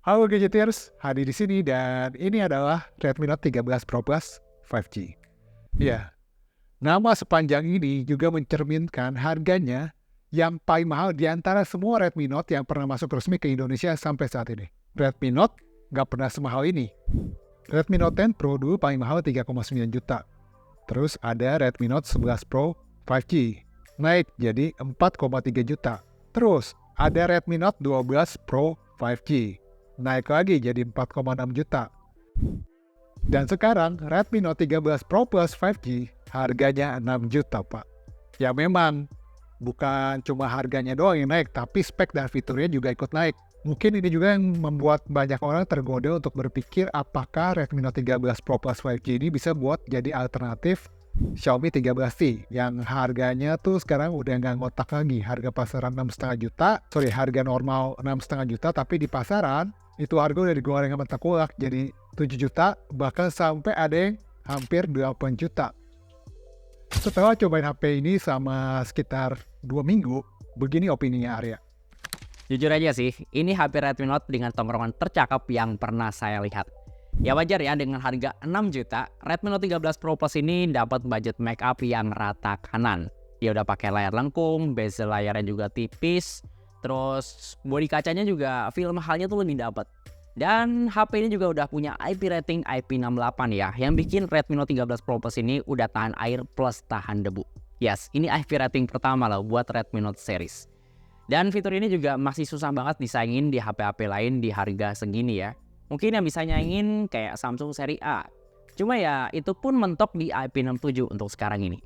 Halo Gadgeters, hadir di sini dan ini adalah Redmi Note 13 Pro Plus 5G. Ya, nama sepanjang ini juga mencerminkan harganya yang paling mahal di antara semua Redmi Note yang pernah masuk resmi ke Indonesia sampai saat ini. Redmi Note nggak pernah semahal ini. Redmi Note 10 Pro dulu paling mahal 3,9 juta. Terus ada Redmi Note 11 Pro 5G, naik jadi 4,3 juta. Terus ada Redmi Note 12 Pro 5G, naik lagi jadi 4,6 juta. Dan sekarang Redmi Note 13 Pro Plus 5G harganya 6 juta, Pak. Ya memang bukan cuma harganya doang yang naik, tapi spek dan fiturnya juga ikut naik. Mungkin ini juga yang membuat banyak orang tergoda untuk berpikir apakah Redmi Note 13 Pro Plus 5G ini bisa buat jadi alternatif Xiaomi 13T yang harganya tuh sekarang udah nggak ngotak lagi. Harga pasaran 6,5 juta, harga normal 6,5 juta, tapi di pasaran itu harga udah digoreng sama tengkulak jadi 7 juta, bahkan sampai ada yang hampir 8 juta. Setelah cobain HP ini sama sekitar 2 minggu, begini opininya Arya. Jujur aja sih, ini HP Redmi Note dengan tongkrongan tercakep yang pernah saya lihat. Ya wajar ya, dengan harga 6 juta, Redmi Note 13 Pro Plus ini dapat budget makeup yang rata kanan. Dia udah pakai layar lengkung, bezel layarnya juga tipis, terus bodi kacanya juga feel mahalnya tuh lebih dapat. Dan HP ini juga udah punya IP rating IP68 ya, yang bikin Redmi Note 13 Pro Plus ini udah tahan air plus tahan debu. Yes, ini IP rating pertama loh buat Redmi Note series. Dan fitur ini juga masih susah banget disaingin di HP-HP lain di harga segini ya. Mungkin yang bisa nyaingin kayak Samsung seri A. Cuma ya itu pun mentok di IP67 untuk sekarang ini.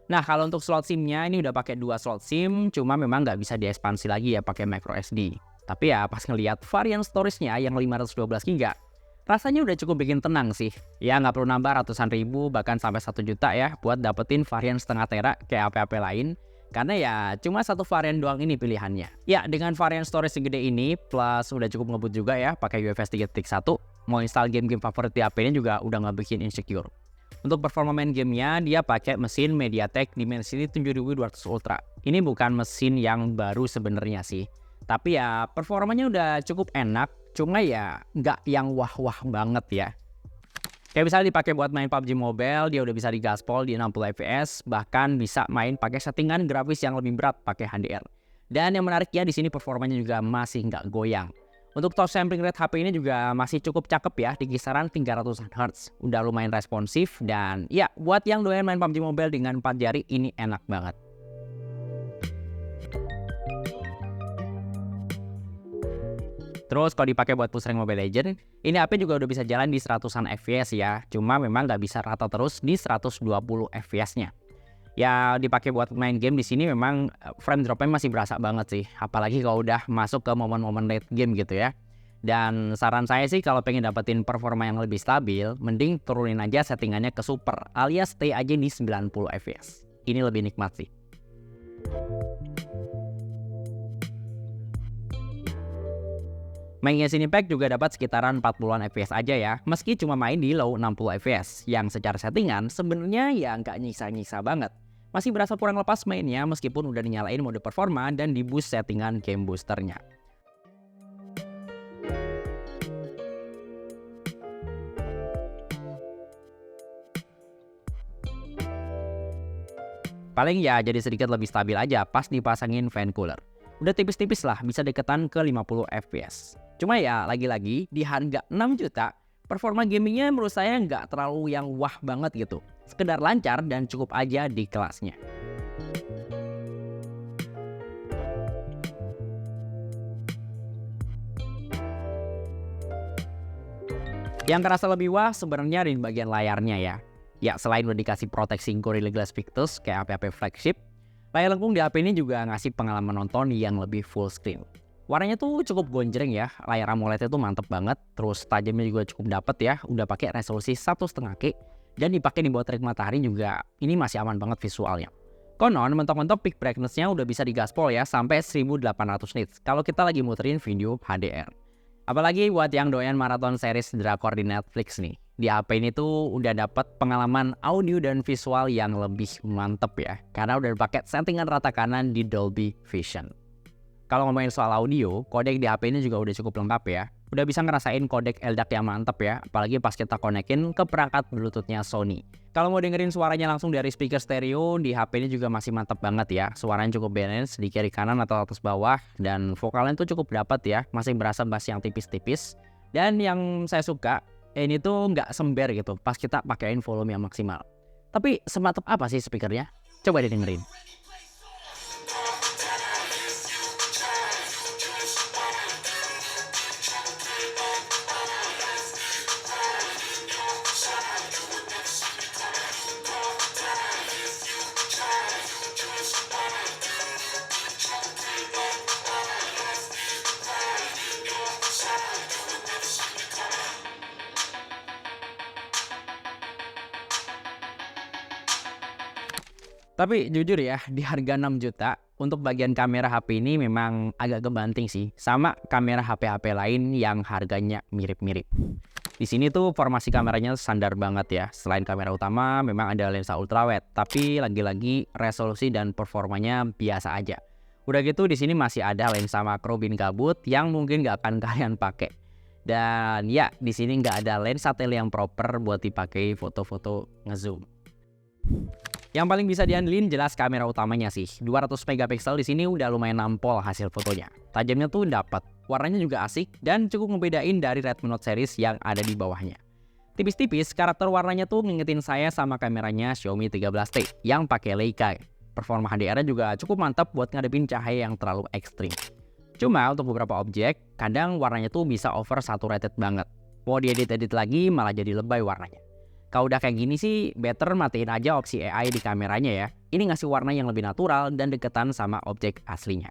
Nah kalau untuk slot SIM-nya ini udah pakai 2 slot SIM, cuma memang nggak bisa diekspansi lagi ya pakai micro SD. Tapi ya pas ngelihat varian storage-nya yang 512GB, rasanya udah cukup bikin tenang sih. Ya nggak perlu nambah ratusan ribu bahkan sampai 1 juta ya buat dapetin varian setengah tera kayak HP-HP lain. Karena ya cuma satu varian doang ini pilihannya. Ya dengan varian storage segede ini plus udah cukup ngebut juga ya pakai UFS 3.1. Mau install game-game favorit di HP ini juga udah nggak bikin insecure. Untuk performa main gamenya dia pakai mesin MediaTek Dimensity 7200 Ultra. Ini bukan mesin yang baru sebenarnya sih. Tapi ya performanya udah cukup enak. Cuma ya nggak yang wah-wah banget ya. Kayak misalnya dipakai buat main PUBG Mobile, dia udah bisa digaspol di 60 fps, bahkan bisa main pakai settingan grafis yang lebih berat pakai HDR. Dan yang menariknya di sini performanya juga masih nggak goyang. Untuk top sampling rate HP ini juga masih cukup cakep ya, di kisaran 300 Hz. Udah lumayan responsif dan ya buat yang doyan main PUBG Mobile dengan 4 jari ini enak banget. Terus kalau dipakai buat push rank Mobile Legends, ini HP juga udah bisa jalan di 100-an fps ya. Cuma memang nggak bisa rata terus di 120 fps-nya. Ya dipakai buat main game di sini memang frame drop-nya masih berasa banget sih. Apalagi kalau udah masuk ke momen-momen late game gitu ya. Dan saran saya sih kalau pengen dapetin performa yang lebih stabil, mending turunin aja settingannya ke super alias stay aja di 90 fps. Ini lebih nikmat sih. Main Genshin Impact juga dapat sekitaran 40-an fps aja ya, meski cuma main di low 60 fps, yang secara settingan sebenarnya ya nggak nyiksa-nyiksa banget. Masih berasa kurang lepas mainnya meskipun udah dinyalain mode performa dan di boost settingan game boosternya. Paling ya jadi sedikit lebih stabil aja pas dipasangin fan cooler. Udah tipis-tipis lah, bisa deketan ke 50 fps. Cuma ya lagi-lagi di harga 6 juta, performa gamingnya menurut saya nggak terlalu yang wah banget gitu. Sekedar lancar dan cukup aja di kelasnya. Yang kerasa lebih wah sebenarnya di bagian layarnya ya. Ya selain udah dikasih proteksi Gorilla Glass Victus kayak HP-HP flagship, layar lengkung di HP ini juga ngasih pengalaman nonton yang lebih full screen. Warnanya tuh cukup gonjreng ya, layar AMOLED-nya tuh mantep banget, terus tajamnya juga cukup dapet ya, udah pakai resolusi 1,5K dan dipakai di bawah terik matahari juga ini masih aman banget visualnya. Konon mentok-mentok peak brightness-nya udah bisa digaspol ya sampai 1800 nits kalau kita lagi muterin video HDR. Apalagi buat yang doyan maraton series drakor di Netflix nih. Di HP ini tuh udah dapat pengalaman audio dan visual yang lebih mantep ya. Karena udah pakai settingan rata kanan di Dolby Vision. Kalau ngomongin soal audio, kodek di HP ini juga udah cukup lengkap ya. Udah bisa ngerasain kodek LDAC yang mantep ya, apalagi pas kita konekin ke perangkat Bluetooth-nya Sony. Kalau mau dengerin suaranya langsung dari speaker stereo, di HP ini juga masih mantap banget ya. Suaranya cukup balance di kiri kanan atau atas bawah, dan vokalnya tuh cukup dapat ya, masih berasa bass yang tipis-tipis. Dan yang saya suka, ini tuh nggak sember gitu pas kita pakein volume yang maksimal. Tapi semantap apa sih speakernya? Coba didengerin. Tapi jujur ya, di harga 6 juta, untuk bagian kamera HP ini memang agak kebanting sih, sama kamera HP-HP lain yang harganya mirip-mirip. Di sini tuh formasi kameranya standar banget ya. Selain kamera utama, memang ada lensa ultrawide, tapi lagi-lagi resolusi dan performanya biasa aja. Udah gitu di sini masih ada lensa makro bin kabut yang mungkin nggak akan kalian pakai. Dan ya, di sini nggak ada lensa tele yang proper buat dipakai foto-foto ngezoom. Yang paling bisa diandelin jelas kamera utamanya sih. 200 megapiksel di sini udah lumayan nampol hasil fotonya. Tajamnya tuh dapat, warnanya juga asik dan cukup ngebedain dari Redmi Note series yang ada di bawahnya. Tipis-tipis, karakter warnanya tuh ngingetin saya sama kameranya Xiaomi 13T yang pakai Leica. Performa HDR-nya juga cukup mantap buat ngadepin cahaya yang terlalu ekstrim. Cuma untuk beberapa objek, kadang warnanya tuh bisa over saturated banget. Mau diedit-edit lagi malah jadi lebay warnanya. Kalau udah kayak gini sih, better matiin aja opsi AI di kameranya ya. Ini ngasih warna yang lebih natural dan deketan sama objek aslinya.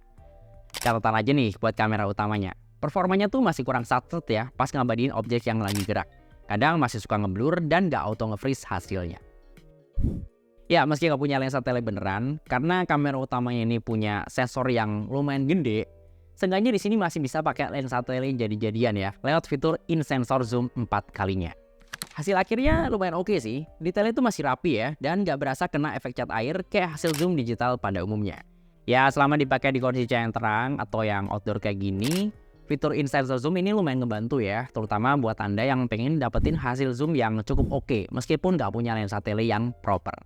Catatan aja nih buat kamera utamanya. Performanya tuh masih kurang satset ya pas ngabadiin objek yang lagi gerak. Kadang masih suka ngeblur dan gak auto nge-freeze hasilnya. Ya meski gak punya lensa tele beneran, karena kamera utamanya ini punya sensor yang lumayan gede, seenggaknya di sini masih bisa pakai lensa tele jadi-jadian ya, lewat fitur in-sensor zoom 4 kalinya. Hasil akhirnya lumayan oke sih, detailnya itu masih rapi ya, dan gak berasa kena efek cat air kayak hasil zoom digital pada umumnya. Ya selama dipakai di kondisi cahaya yang terang atau yang outdoor kayak gini, fitur in-sensor zoom ini lumayan ngebantu ya, terutama buat Anda yang pengen dapetin hasil zoom yang cukup oke, meskipun gak punya lensa tele yang proper.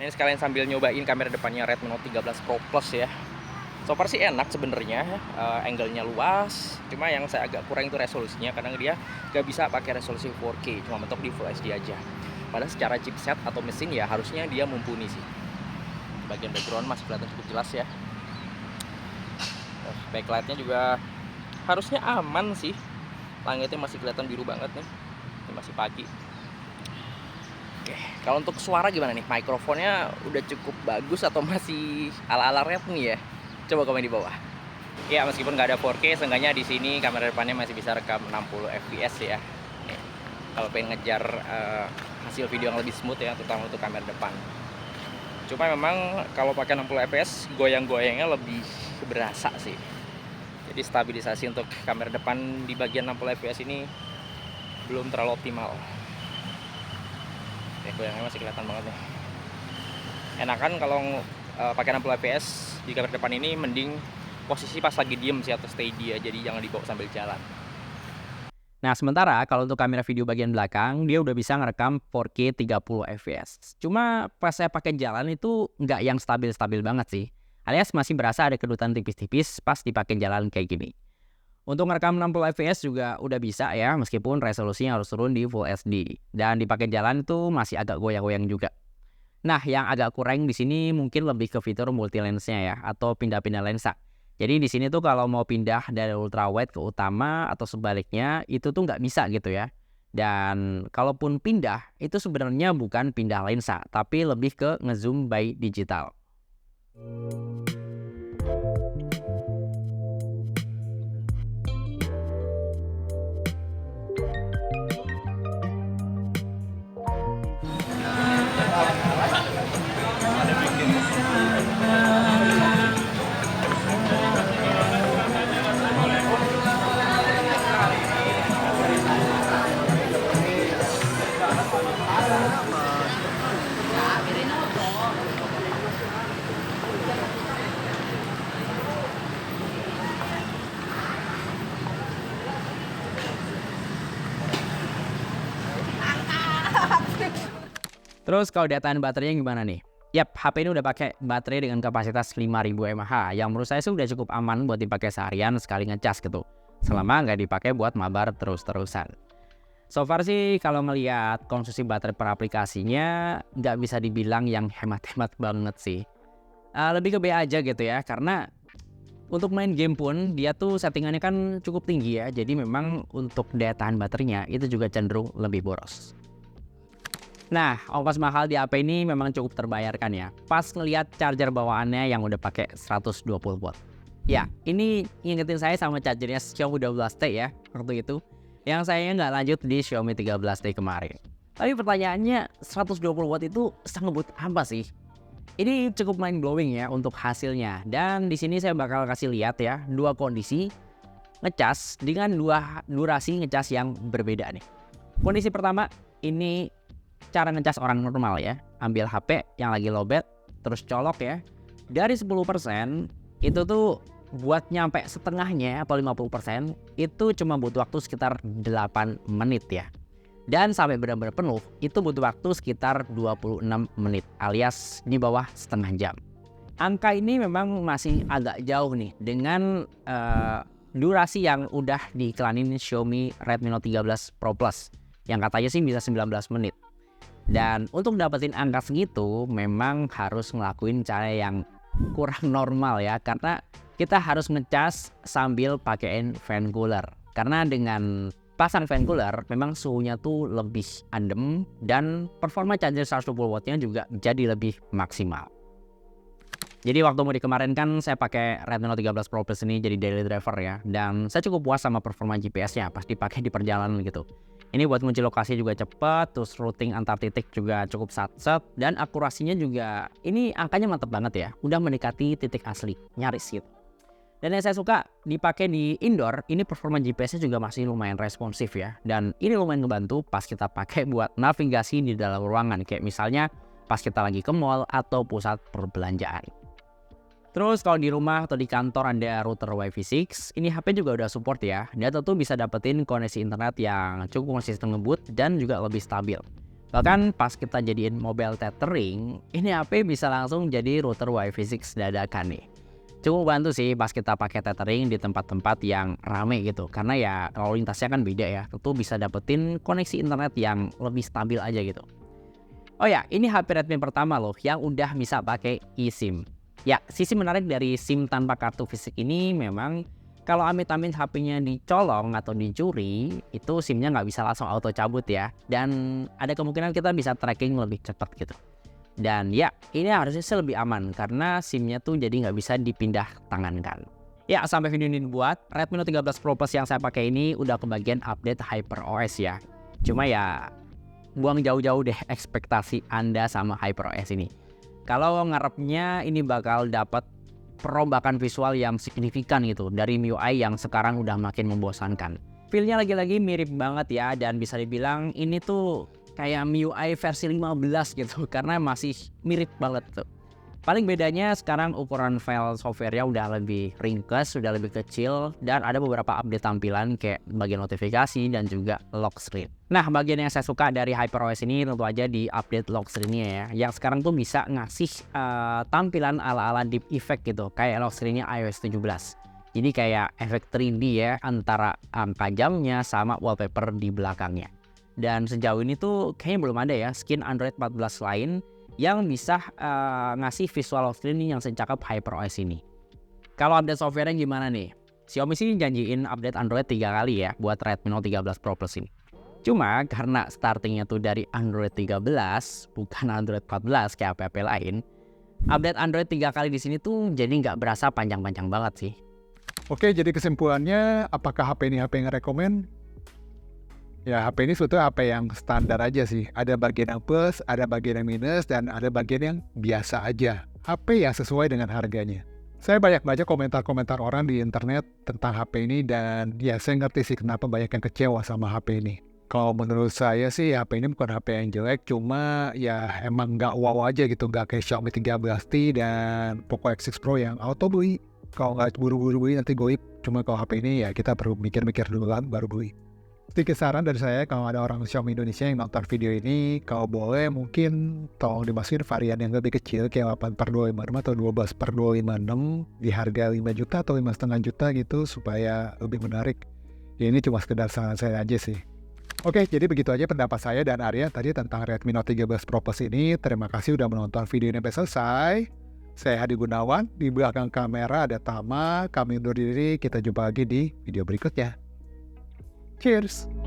Ini sekalian sambil nyobain kamera depannya Redmi Note 13 Pro Plus ya. So far sih enak sebenarnya, angle-nya luas. Cuma yang saya agak kurang itu resolusinya, karena dia nggak bisa pakai resolusi 4K, cuma mentok di Full HD aja. Padahal secara chipset atau mesin ya harusnya dia mumpuni sih. Bagian background masih kelihatan cukup jelas ya. Backlightnya juga harusnya aman sih. Langitnya masih kelihatan biru banget nih. Ini masih pagi. Oke, kalau untuk suara gimana nih? Mikrofonnya udah cukup bagus atau masih ala-ala Redmi ya? Coba komen di bawah. Ya, meskipun nggak ada 4K, seenggaknya di sini kamera depannya masih bisa rekam 60 fps ya. Nih, kalau pengen ngejar hasil video yang lebih smooth ya, terutama untuk kamera depan. Cuma memang kalau pakai 60 fps, goyang-goyangnya lebih berasa sih. Jadi stabilisasi untuk kamera depan di bagian 60 fps ini belum terlalu optimal. Goyangnya masih kelihatan banget nih. Enakan kalau pakai 60 fps di kamera depan ini mending posisi pas lagi diem sih atau steady ya, jadi jangan dibawa sambil jalan. Nah sementara kalau untuk kamera video bagian belakang, dia udah bisa ngerekam 4K 30 fps. Cuma pas saya pakai jalan itu nggak yang stabil-stabil banget sih. Alias masih berasa ada kedutan tipis-tipis pas dipakai jalan kayak gini. Untuk ngerekam 60 fps juga udah bisa ya, meskipun resolusinya harus turun di Full HD. Dan dipakai jalan itu masih agak goyang-goyang juga. Nah, yang agak kurang di sini mungkin lebih ke fitur multi lensnya ya, atau pindah-pindah lensa. Jadi di sini tuh kalau mau pindah dari ultrawide ke utama atau sebaliknya, itu tuh nggak bisa gitu ya. Dan kalaupun pindah, itu sebenarnya bukan pindah lensa, tapi lebih ke ngezoom by digital. Terus kalau daya tahan baterainya gimana nih? Yap, HP ini udah pakai baterai dengan kapasitas 5000 mAh yang menurut saya sih udah cukup aman buat dipakai seharian sekali ngecas gitu. Selama nggak dipakai buat mabar terus-terusan. So far sih kalau ngelihat konsumsi baterai per aplikasinya nggak bisa dibilang yang hemat-hemat banget sih. Lebih ke B aja gitu ya, karena untuk main game pun dia tuh settingannya kan cukup tinggi ya. Jadi memang untuk daya tahan baterainya itu juga cenderung lebih boros. Nah, ongkos mahal di HP ini memang cukup terbayarkan ya. Pas ngelihat charger bawaannya yang udah pakai 120 watt. Ya, ini ngingetin saya sama chargernya Xiaomi 12T ya waktu itu. Yang saya nggak lanjut di Xiaomi 13T kemarin. Tapi pertanyaannya 120 watt itu sengebut apa sih? Ini cukup mind blowing ya untuk hasilnya. Dan di sini saya bakal kasih lihat ya dua kondisi ngecas dengan dua durasi ngecas yang berbeda nih. Kondisi pertama ini cara ngecas orang normal ya. Ambil HP yang lagi lowbat terus colok ya. Dari 10% itu tuh buat nyampe setengahnya atau 50% itu cuma butuh waktu sekitar 8 menit ya. Dan sampai benar-benar penuh itu butuh waktu sekitar 26 menit alias di bawah setengah jam. Angka ini memang masih agak jauh nih dengan durasi yang udah diiklanin Xiaomi Redmi Note 13 Pro Plus yang katanya sih bisa 19 menit. Dan untuk dapetin angka segitu memang harus ngelakuin cara yang kurang normal ya, karena kita harus ngecas sambil pakein fan cooler. Karena dengan pasang fan cooler memang suhunya tuh lebih adem dan performa charger 120 wattnya juga jadi lebih maksimal. Jadi waktu mudik kemarin kan saya pakai Redmi Note 13 Pro Plus ini jadi daily driver ya, dan saya cukup puas sama performa GPS-nya pas dipakai di perjalanan gitu. Ini buat ngunci lokasi juga cepat, terus routing antar titik juga cukup satset, dan akurasinya juga ini angkanya mantep banget ya, udah mendekati titik asli, nyaris gitu. Dan yang saya suka dipakai di indoor, ini performa GPS-nya juga masih lumayan responsif ya, dan ini lumayan ngebantu pas kita pakai buat navigasi di dalam ruangan, kayak misalnya pas kita lagi ke mall atau pusat perbelanjaan. Terus kalau di rumah atau di kantor ada router Wi-Fi 6, ini HP juga udah support ya. Dia tentu bisa dapetin koneksi internet yang cukup konsisten ngebut dan juga lebih stabil. Bahkan pas kita jadiin mobile tethering, ini HP bisa langsung jadi router Wi-Fi 6 dadakan nih. Cukup bantu sih pas kita pakai tethering di tempat-tempat yang rame gitu. Karena ya lalu lintasnya kan beda ya. Tentu bisa dapetin koneksi internet yang lebih stabil aja gitu. Oh ya, ini HP Redmi pertama loh yang udah bisa pakai eSIM. Ya, sisi menarik dari SIM tanpa kartu fisik ini memang kalau amit-amit HP-nya dicolong atau dicuri, itu SIM-nya nggak bisa langsung auto cabut ya. Dan ada kemungkinan kita bisa tracking lebih cepat gitu. Dan ya, ini harusnya sih lebih aman karena SIM-nya tuh jadi nggak bisa dipindah tangankan. Ya, sampai video ini dibuat, Redmi Note 13 Pro Plus yang saya pakai ini udah kebagian update HyperOS ya. Cuma ya, buang jauh-jauh deh ekspektasi Anda sama HyperOS ini. Kalau ngarepnya ini bakal dapat perombakan visual yang signifikan gitu dari MIUI yang sekarang udah makin membosankan. Feel-nya lagi-lagi mirip banget ya, dan bisa dibilang ini tuh kayak MIUI versi 15 gitu karena masih mirip banget tuh. Paling bedanya sekarang ukuran file software-nya udah lebih ringkas, sudah lebih kecil, dan ada beberapa update tampilan kayak bagian notifikasi dan juga lock screen. Nah, bagian yang saya suka dari HyperOS ini tentu aja di update lock screen-nya ya, yang sekarang tuh bisa ngasih tampilan ala-ala deep effect gitu, kayak lock screen-nya iOS 17. Jadi kayak efek 3D ya antara angka jamnya sama wallpaper di belakangnya. Dan sejauh ini tuh kayaknya belum ada ya skin Android 14 lain yang bisa ngasih visual lock screen yang secakep HyperOS ini. Kalau update software-nya gimana nih? Xiaomi sih janjiin update Android 3 kali ya buat Redmi Note 13 Pro Plus ini. Cuma karena startingnya tuh dari Android 13 bukan Android 14 kayak HP-HP lain, update Android 3 kali di sini tuh jadi nggak berasa panjang-panjang banget sih. Oke, jadi kesimpulannya, apakah HP ini HP yang rekomen? Ya, HP ini sebetulnya HP yang standar aja sih. Ada bagian yang plus, ada bagian yang minus, dan ada bagian yang biasa aja. HP yang sesuai dengan harganya. Saya banyak baca komentar-komentar orang di internet tentang HP ini, dan ya saya ngerti sih kenapa banyak yang kecewa sama HP ini. Kalau menurut saya sih HP ini bukan HP yang jelek, cuma ya emang nggak wow aja gitu, nggak kayak Xiaomi 13T dan Poco X6 Pro yang auto beli. Kalau nggak buru-buru beli nanti goib. Cuma kalau HP ini ya kita perlu mikir-mikir dulu kan baru beli. Sedikit saran dari saya, kalau ada orang Xiaomi Indonesia yang nonton video ini, kalau boleh mungkin tolong dimasukin varian yang lebih kecil kayak 8/256 atau 12/256 di harga 5 juta atau 5,5 juta gitu supaya lebih menarik. Ya, ini cuma sekedar saran saya aja sih. Oke, jadi begitu aja pendapat saya dan Arya tadi tentang Redmi Note 13 Pro Plus ini. Terima kasih udah menonton video ini sampai selesai. Saya Hadi Gunawan, di belakang kamera ada Tama. Kami undur diri, kita jumpa lagi di video berikutnya. Cheers!